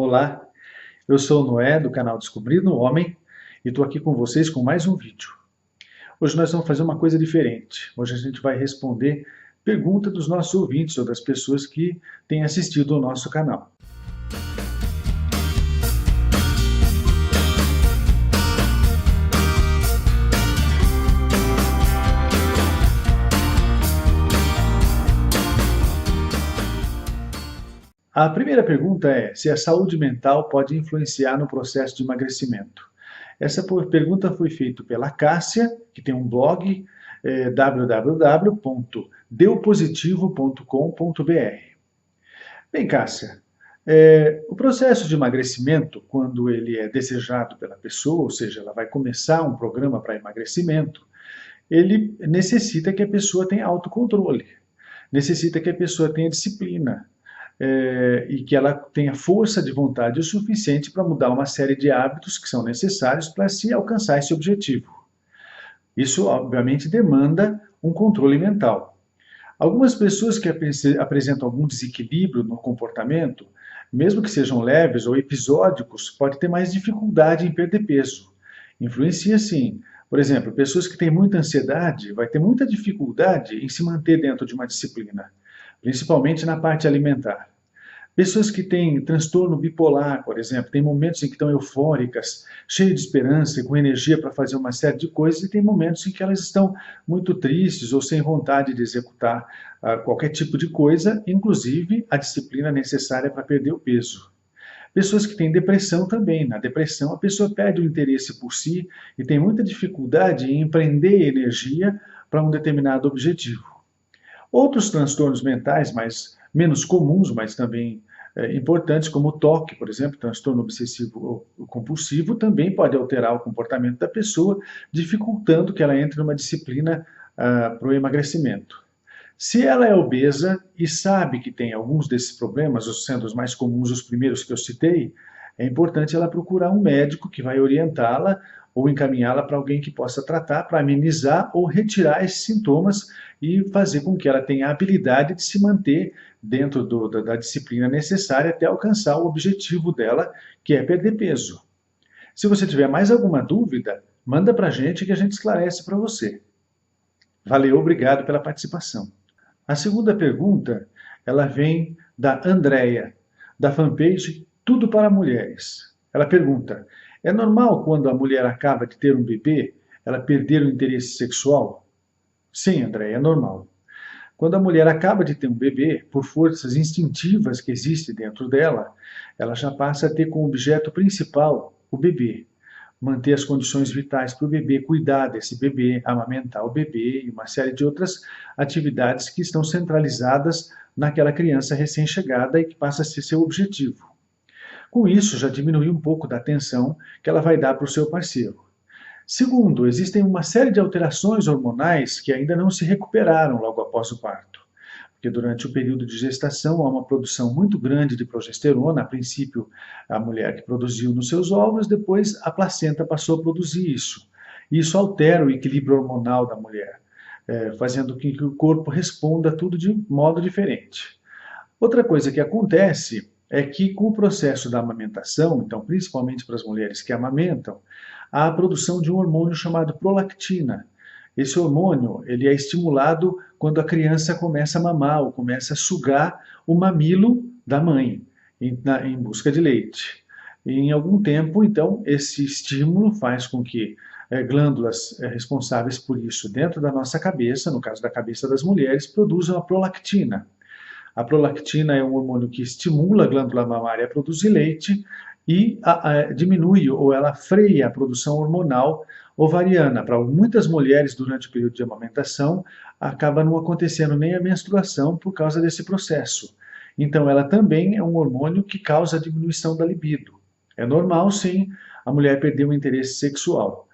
Olá, eu sou o Noé do canal Descobrindo o Homem e estou aqui com vocês com mais um vídeo. Hoje nós vamos fazer uma coisa diferente. Hoje a gente vai responder perguntas dos nossos ouvintes ou das pessoas que têm assistido ao nosso canal. A primeira pergunta é se a saúde mental pode influenciar no processo de emagrecimento. Essa pergunta foi feita pela Cássia, que tem um blog www.deupositivo.com.br. Bem, Cássia, o processo de emagrecimento, quando ele é desejado pela pessoa, ou seja, ela vai começar um programa para emagrecimento, ele necessita que a pessoa tenha autocontrole, necessita que a pessoa tenha disciplina, e que ela tenha força de vontade o suficiente para mudar uma série de hábitos que são necessários para se alcançar esse objetivo. Isso, obviamente, demanda um controle mental. Algumas pessoas que apresentam algum desequilíbrio no comportamento, mesmo que sejam leves ou episódicos, podem ter mais dificuldade em perder peso. Influencia sim. Por exemplo, pessoas que têm muita ansiedade vai ter muita dificuldade em se manter dentro de uma disciplina, principalmente na parte alimentar. Pessoas que têm transtorno bipolar, por exemplo, tem momentos em que estão eufóricas, cheias de esperança, com energia para fazer uma série de coisas, e tem momentos em que elas estão muito tristes ou sem vontade de executar qualquer tipo de coisa, inclusive a disciplina necessária para perder o peso. Pessoas que têm depressão também. Na depressão, a pessoa perde o interesse por si e tem muita dificuldade em empreender energia para um determinado objetivo. Outros transtornos mentais, menos comuns, mas também importantes, como o TOC, por exemplo, transtorno obsessivo compulsivo, também pode alterar o comportamento da pessoa, dificultando que ela entre numa disciplina para o emagrecimento. Se ela é obesa e sabe que tem alguns desses problemas, sendo os mais comuns os primeiros que eu citei, é importante ela procurar um médico que vai orientá-la ou encaminhá-la para alguém que possa tratar, para amenizar ou retirar esses sintomas e fazer com que ela tenha a habilidade de se manter dentro da disciplina necessária até alcançar o objetivo dela, que é perder peso. Se você tiver mais alguma dúvida, manda para a gente que a gente esclarece para você. Valeu, obrigado pela participação. A segunda pergunta, ela vem da Andréia, da fanpage Tudo para Mulheres. Ela pergunta: é normal quando a mulher acaba de ter um bebê, ela perder o interesse sexual? Sim, Andréia, é normal. Quando a mulher acaba de ter um bebê, por forças instintivas que existem dentro dela, ela já passa a ter como objeto principal o bebê. Manter as condições vitais para o bebê, cuidar desse bebê, amamentar o bebê e uma série de outras atividades que estão centralizadas naquela criança recém-chegada e que passa a ser seu objetivo. Com isso, já diminui um pouco da atenção que ela vai dar para o seu parceiro. Segundo, existem uma série de alterações hormonais que ainda não se recuperaram logo após o parto. Porque durante o período de gestação há uma produção muito grande de progesterona, a princípio a mulher que produziu nos seus óvulos, depois a placenta passou a produzir isso. Isso altera o equilíbrio hormonal da mulher, fazendo com que o corpo responda tudo de modo diferente. Outra coisa que acontece é que com o processo da amamentação, então principalmente para as mulheres que amamentam, há a produção de um hormônio chamado prolactina. Esse hormônio ele é estimulado quando a criança começa a mamar ou começa a sugar o mamilo da mãe em busca de leite. E em algum tempo, então, esse estímulo faz com que glândulas responsáveis por isso dentro da nossa cabeça, no caso da cabeça das mulheres, produzam a prolactina. A prolactina é um hormônio que estimula a glândula mamária a produzir leite e diminui ou ela freia a produção hormonal ovariana. Para muitas mulheres, durante o período de amamentação, acaba não acontecendo nem a menstruação por causa desse processo. Então, ela também é um hormônio que causa a diminuição da libido. É normal, sim, a mulher perder o interesse sexual.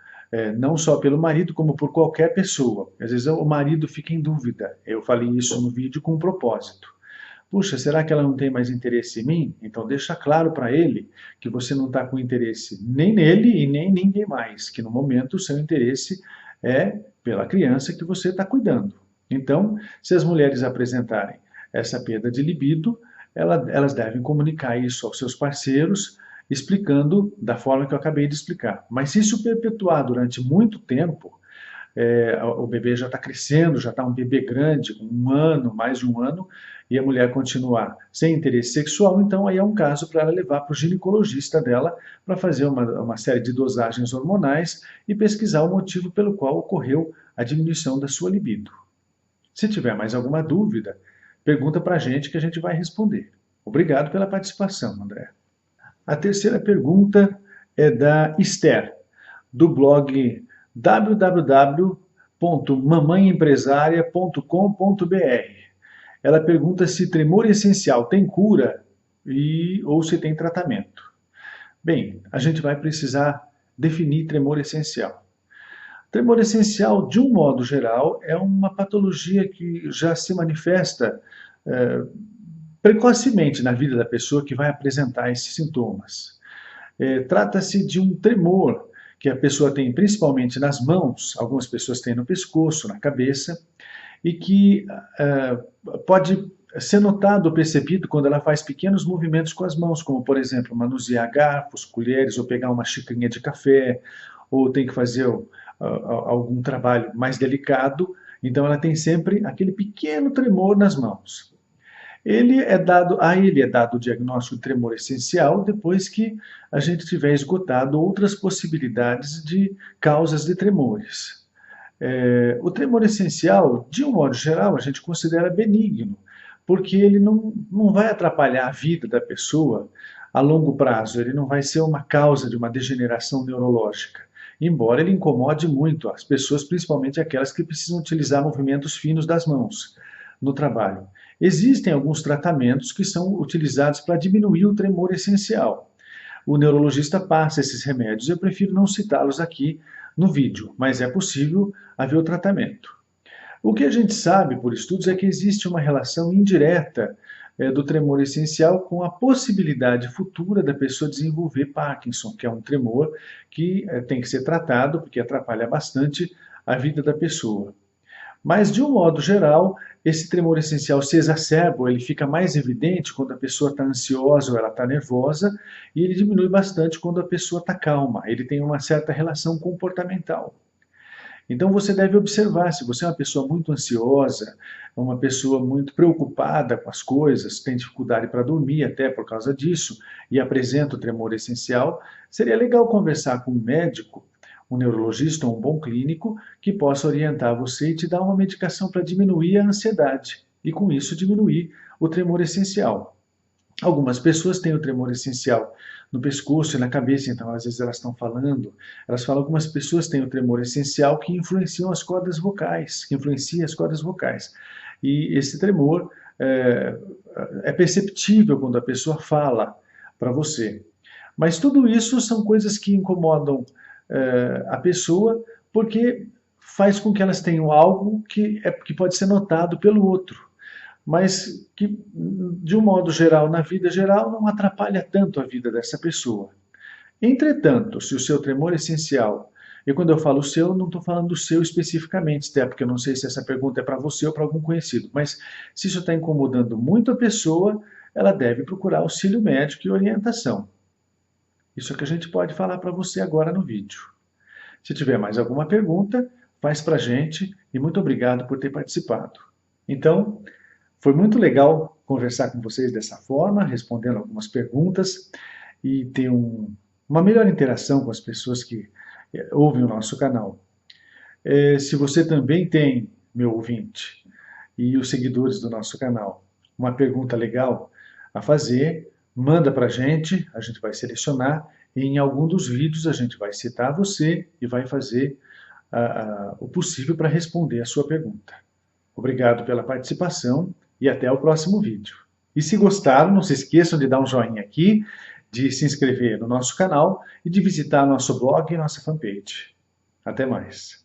Não só pelo marido, como por qualquer pessoa. Às vezes o marido fica em dúvida. Eu falei isso no vídeo com um propósito. Puxa, será que ela não tem mais interesse em mim? Então deixa claro para ele que você não está com interesse nem nele e nem em ninguém mais, que no momento o seu interesse é pela criança que você está cuidando. Então, se as mulheres apresentarem essa perda de libido, elas devem comunicar isso aos seus parceiros, explicando da forma que eu acabei de explicar. Mas se isso perpetuar durante muito tempo, o bebê já está crescendo, já está um bebê grande, com 1 ano, mais de 1 ano, e a mulher continuar sem interesse sexual, então aí é um caso para ela levar para o ginecologista dela para fazer uma série de dosagens hormonais e pesquisar o motivo pelo qual ocorreu a diminuição da sua libido. Se tiver mais alguma dúvida, pergunta para a gente vai responder. Obrigado pela participação, André. A terceira pergunta é da Esther, do blog www.mamãeempresaria.com.br. Ela pergunta se tremor essencial tem cura ou se tem tratamento. Bem, a gente vai precisar definir tremor essencial. Tremor essencial, de um modo geral, é uma patologia que já se manifesta precocemente na vida da pessoa que vai apresentar esses sintomas. Trata-se de um tremor que a pessoa tem principalmente nas mãos, algumas pessoas têm no pescoço, na cabeça, e que pode ser notado ou percebido quando ela faz pequenos movimentos com as mãos, como, por exemplo, manusear garfos, colheres, ou pegar uma xicrinha de café, ou tem que fazer algum trabalho mais delicado, então ela tem sempre aquele pequeno tremor nas mãos. A ele é dado o diagnóstico de tremor essencial depois que a gente tiver esgotado outras possibilidades de causas de tremores. O tremor essencial, de um modo geral, a gente considera benigno, porque ele não vai atrapalhar a vida da pessoa a longo prazo, ele não vai ser uma causa de uma degeneração neurológica, embora ele incomode muito as pessoas, principalmente aquelas que precisam utilizar movimentos finos das mãos no trabalho. Existem alguns tratamentos que são utilizados para diminuir o tremor essencial. O neurologista passa esses remédios, eu prefiro não citá-los aqui no vídeo, mas é possível haver o tratamento. O que a gente sabe por estudos é que existe uma relação indireta do tremor essencial com a possibilidade futura da pessoa desenvolver Parkinson, que é um tremor que tem que ser tratado porque atrapalha bastante a vida da pessoa. Mas, de um modo geral, esse tremor essencial se exacerba, ele fica mais evidente quando a pessoa está ansiosa ou ela está nervosa, e ele diminui bastante quando a pessoa está calma. Ele tem uma certa relação comportamental. Então você deve observar, se você é uma pessoa muito ansiosa, uma pessoa muito preocupada com as coisas, tem dificuldade para dormir até por causa disso, e apresenta o tremor essencial, seria legal conversar com um médico, um neurologista ou um bom clínico que possa orientar você e te dar uma medicação para diminuir a ansiedade e com isso diminuir o tremor essencial. Algumas pessoas têm o tremor essencial no pescoço e na cabeça, então às vezes elas estão falando, elas falam que algumas pessoas têm o tremor essencial que influencia as cordas vocais, E esse tremor é perceptível quando a pessoa fala para você. Mas tudo isso são coisas que incomodam a pessoa, porque faz com que elas tenham algo que pode ser notado pelo outro, mas que, de um modo geral, na vida geral, não atrapalha tanto a vida dessa pessoa. Entretanto, se o seu tremor essencial, e quando eu falo seu, não estou falando do seu especificamente, até porque eu não sei se essa pergunta é para você ou para algum conhecido, mas se isso está incomodando muito a pessoa, ela deve procurar auxílio médico e orientação. Isso é o que a gente pode falar para você agora no vídeo. Se tiver mais alguma pergunta, faz para a gente e muito obrigado por ter participado. Então, foi muito legal conversar com vocês dessa forma, respondendo algumas perguntas e ter uma melhor interação com as pessoas que ouvem o nosso canal. Se você também tem, meu ouvinte, e os seguidores do nosso canal, uma pergunta legal a fazer, manda para a gente vai selecionar e em algum dos vídeos a gente vai citar você e vai fazer o possível para responder a sua pergunta. Obrigado pela participação e até o próximo vídeo. E se gostaram, não se esqueçam de dar um joinha aqui, de se inscrever no nosso canal e de visitar nosso blog e nossa fanpage. Até mais.